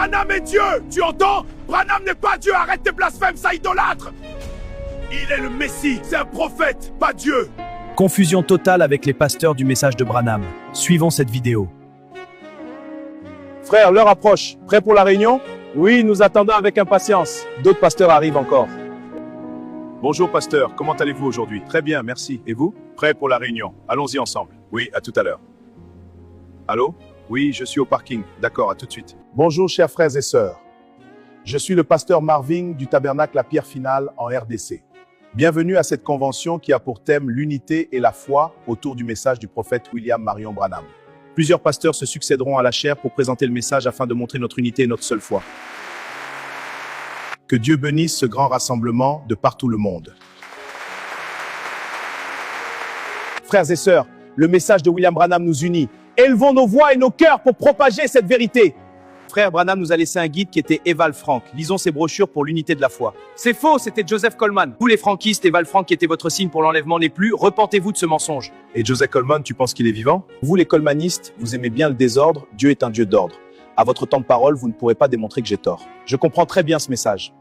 Branham est Dieu. Tu entends? Branham n'est pas Dieu. Arrête tes blasphèmes, ça idolâtre. Il est le Messie. C'est un prophète, pas Dieu. Confusion totale avec les pasteurs du message de Branham. Suivons cette vidéo. Frère, l'heure approche. Prêt pour la réunion? Oui, nous attendons avec impatience. D'autres pasteurs arrivent encore. Bonjour pasteur, comment allez-vous aujourd'hui? Très bien, merci. Et vous? Prêt pour la réunion. Allons-y ensemble. Oui, à tout à l'heure. Allô? Oui, je suis au parking. D'accord, à tout de suite. Bonjour chers frères et sœurs. Je suis le pasteur Marvin du Tabernacle La Pierre Finale en RDC. Bienvenue à cette convention qui a pour thème l'unité et la foi autour du message du prophète William Marion Branham. Plusieurs pasteurs se succéderont à la chaire pour présenter le message afin de montrer notre unité et notre seule foi. Que Dieu bénisse ce grand rassemblement de partout le monde. Frères et sœurs, le message de William Branham nous unit. Élevons nos voix et nos cœurs pour propager cette vérité. Frère Branham nous a laissé un guide qui était Eval Frank. Lisons ses brochures pour l'unité de la foi. C'est faux, c'était Joseph Coleman. Vous les franquistes, Eval Frank qui était votre signe pour l'enlèvement n'est plus. Repentez-vous de ce mensonge. Et Joseph Coleman, tu penses qu'il est vivant? Vous les colmanistes, vous aimez bien le désordre, Dieu est un Dieu d'ordre. À votre temps de parole, vous ne pourrez pas démontrer que j'ai tort. Je comprends très bien ce message.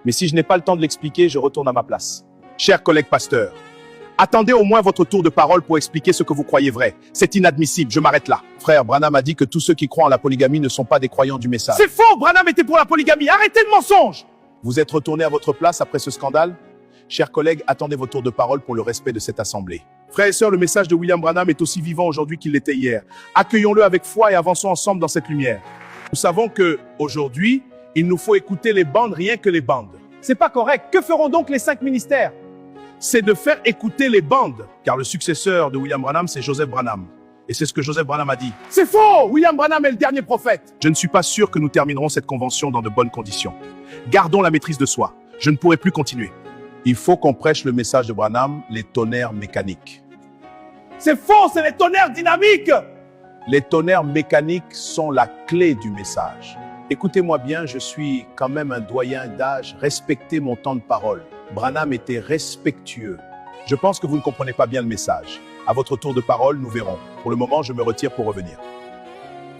Mais si je n'ai pas le temps de l'expliquer, je retourne à ma place. Chers collègues pasteurs, attendez au moins votre tour de parole pour expliquer ce que vous croyez vrai. C'est inadmissible, je m'arrête là. Frère, Branham a dit que tous ceux qui croient en la polygamie ne sont pas des croyants du message. C'est faux, Branham était pour la polygamie, arrêtez le mensonge! Vous êtes retourné à votre place après ce scandale? Chers collègues, attendez vos tours de parole pour le respect de cette assemblée. Frères et sœurs, le message de William Branham est aussi vivant aujourd'hui qu'il l'était hier. Accueillons-le avec foi et avançons ensemble dans cette lumière. Nous savons que, aujourd'hui, il nous faut écouter les bandes, rien que les bandes. C'est pas correct. Que feront donc les 5 ministères? C'est de faire écouter les bandes, car le successeur de William Branham, c'est Joseph Branham. Et c'est ce que Joseph Branham a dit. C'est faux! William Branham est le dernier prophète. Je ne suis pas sûr que nous terminerons cette convention dans de bonnes conditions. Gardons la maîtrise de soi. Je ne pourrai plus continuer. Il faut qu'on prêche le message de Branham, les tonnerres mécaniques. C'est faux, c'est les tonnerres dynamiques! Les tonnerres mécaniques sont la clé du message. Écoutez-moi bien, je suis quand même un doyen d'âge. Respectez mon temps de parole. Branham était respectueux. Je pense que vous ne comprenez pas bien le message. À votre tour de parole, nous verrons. Pour le moment, je me retire pour revenir.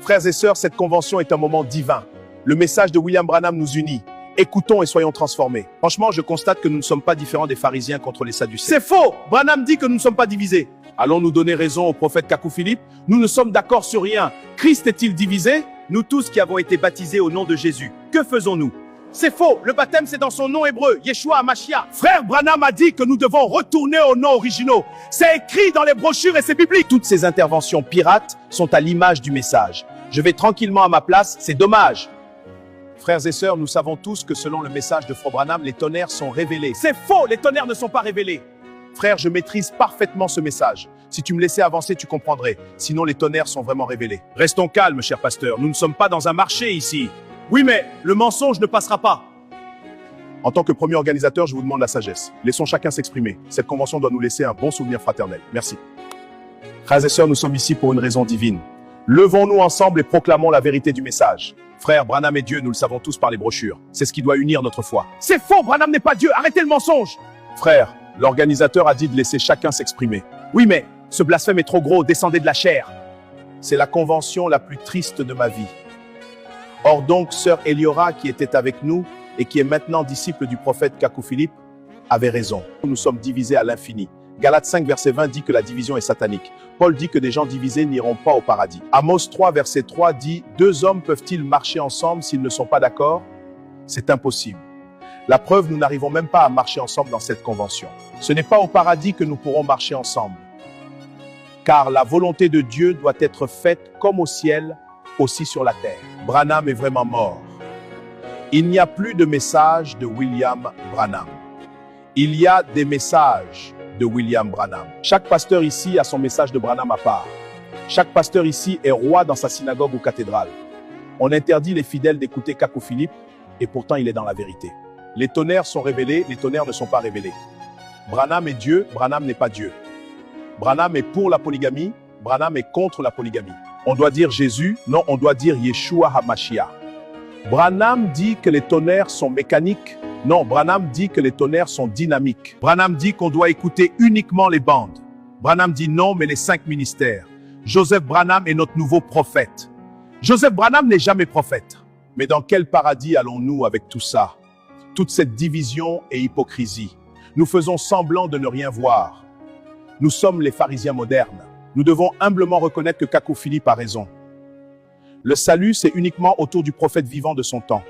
Frères et sœurs, cette convention est un moment divin. Le message de William Branham nous unit. Écoutons et soyons transformés. Franchement, je constate que nous ne sommes pas différents des pharisiens contre les sadducéens. C'est faux! Branham dit que nous ne sommes pas divisés. Allons-nous donner raison au prophète Kakou Philippe? Nous ne sommes d'accord sur rien. Christ est-il divisé? Nous tous qui avons été baptisés au nom de Jésus, que faisons-nous? C'est faux! Le baptême, c'est dans son nom hébreu, Yeshua HaMashiach. Frère Branham a dit que nous devons retourner aux noms originaux. C'est écrit dans les brochures et c'est biblique. Toutes ces interventions pirates sont à l'image du message. Je vais tranquillement à ma place, c'est dommage. Frères et sœurs, nous savons tous que selon le message de Frère Branham, les tonnerres sont révélés. C'est faux! Les tonnerres ne sont pas révélés. Frère, je maîtrise parfaitement ce message. Si tu me laissais avancer, tu comprendrais. Sinon, les tonnerres sont vraiment révélés. Restons calmes, cher pasteur. Nous ne sommes pas dans un marché ici. Oui, mais le mensonge ne passera pas. En tant que premier organisateur, je vous demande la sagesse. Laissons chacun s'exprimer. Cette convention doit nous laisser un bon souvenir fraternel. Merci. Frères et sœurs, nous sommes ici pour une raison divine. Levons-nous ensemble et proclamons la vérité du message. Frère, Branham est Dieu, nous le savons tous par les brochures. C'est ce qui doit unir notre foi. C'est faux! Branham n'est pas Dieu! Arrêtez le mensonge! Frère, l'organisateur a dit de laisser chacun s'exprimer. Oui, mais ce blasphème est trop gros, descendez de la chair. C'est la convention la plus triste de ma vie. Or donc, sœur Eliora, qui était avec nous et qui est maintenant disciple du prophète Kakou Philippe, avait raison. Nous sommes divisés à l'infini. Galates 5, verset 20 dit que la division est satanique. Paul dit que des gens divisés n'iront pas au paradis. Amos 3, verset 3 dit « Deux hommes peuvent-ils marcher ensemble s'ils ne sont pas d'accord ?» C'est impossible. La preuve, nous n'arrivons même pas à marcher ensemble dans cette convention. Ce n'est pas au paradis que nous pourrons marcher ensemble. Car la volonté de Dieu doit être faite comme au ciel, aussi sur la terre. Branham est vraiment mort. Il n'y a plus de message de William Branham. Il y a des messages de William Branham. Chaque pasteur ici a son message de Branham à part. Chaque pasteur ici est roi dans sa synagogue ou cathédrale. On interdit les fidèles d'écouter Kakou Philippe et pourtant il est dans la vérité. Les tonnerres sont révélés, les tonnerres ne sont pas révélés. Branham est Dieu, Branham n'est pas Dieu. Branham est pour la polygamie, Branham est contre la polygamie. On doit dire Jésus, non, on doit dire Yeshua HaMashiach. Branham dit que les tonnerres sont mécaniques, non, Branham dit que les tonnerres sont dynamiques. Branham dit qu'on doit écouter uniquement les bandes. Branham dit non, mais les 5 ministères. Joseph Branham est notre nouveau prophète. Joseph Branham n'est jamais prophète. Mais dans quel paradis allons-nous avec tout ça? Toute cette division et hypocrisie. Nous faisons semblant de ne rien voir. Nous sommes les pharisiens modernes. Nous devons humblement reconnaître que Kakou Philippe a raison. Le salut, c'est uniquement autour du prophète vivant de son temps.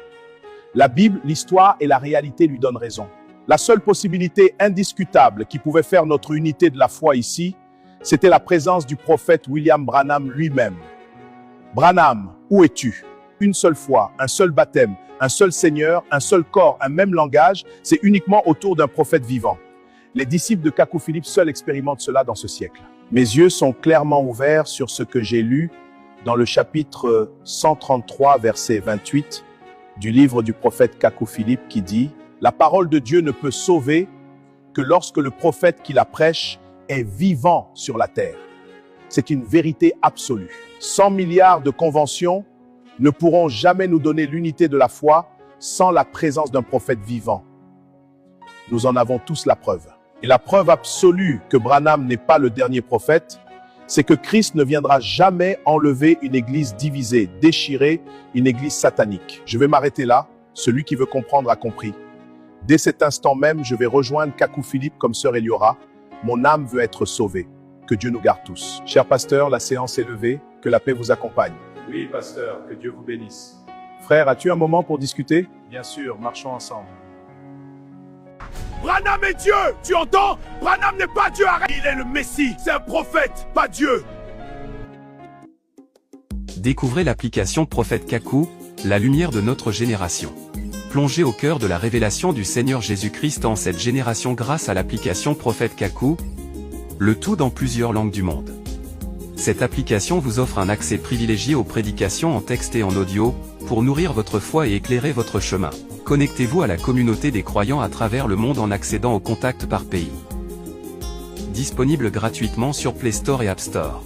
La Bible, l'histoire et la réalité lui donnent raison. La seule possibilité indiscutable qui pouvait faire notre unité de la foi ici, c'était la présence du prophète William Branham lui-même. Branham, où es-tu? Une seule foi, un seul baptême, un seul Seigneur, un seul corps, un même langage, c'est uniquement autour d'un prophète vivant. Les disciples de Kakou Philippe seuls expérimentent cela dans ce siècle. Mes yeux sont clairement ouverts sur ce que j'ai lu dans le chapitre 133, verset 28 du livre du prophète Kakou Philippe qui dit « La parole de Dieu ne peut sauver que lorsque le prophète qui la prêche est vivant sur la terre. » C'est une vérité absolue. 100 milliards de conventions ne pourront jamais nous donner l'unité de la foi sans la présence d'un prophète vivant. Nous en avons tous la preuve. Et la preuve absolue que Branham n'est pas le dernier prophète, c'est que Christ ne viendra jamais enlever une église divisée, déchirée, une église satanique. Je vais m'arrêter là. Celui qui veut comprendre a compris. Dès cet instant même, je vais rejoindre Kakou Philippe comme sœur Eliora. Mon âme veut être sauvée. Que Dieu nous garde tous. Cher pasteur, la séance est levée. Que la paix vous accompagne. Oui, pasteur, que Dieu vous bénisse. Frère, as-tu un moment pour discuter? Bien sûr, marchons ensemble. Branham est Dieu, tu entends? Branham n'est pas Dieu, arrête. Il est le Messie, c'est un prophète, pas Dieu. Découvrez l'application Prophète Kakou, la lumière de notre génération. Plongez au cœur de la révélation du Seigneur Jésus-Christ en cette génération grâce à l'application Prophète Kakou, le tout dans plusieurs langues du monde. Cette application vous offre un accès privilégié aux prédications en texte et en audio, pour nourrir votre foi et éclairer votre chemin. Connectez-vous à la communauté des croyants à travers le monde en accédant aux contacts par pays. Disponible gratuitement sur Play Store et App Store.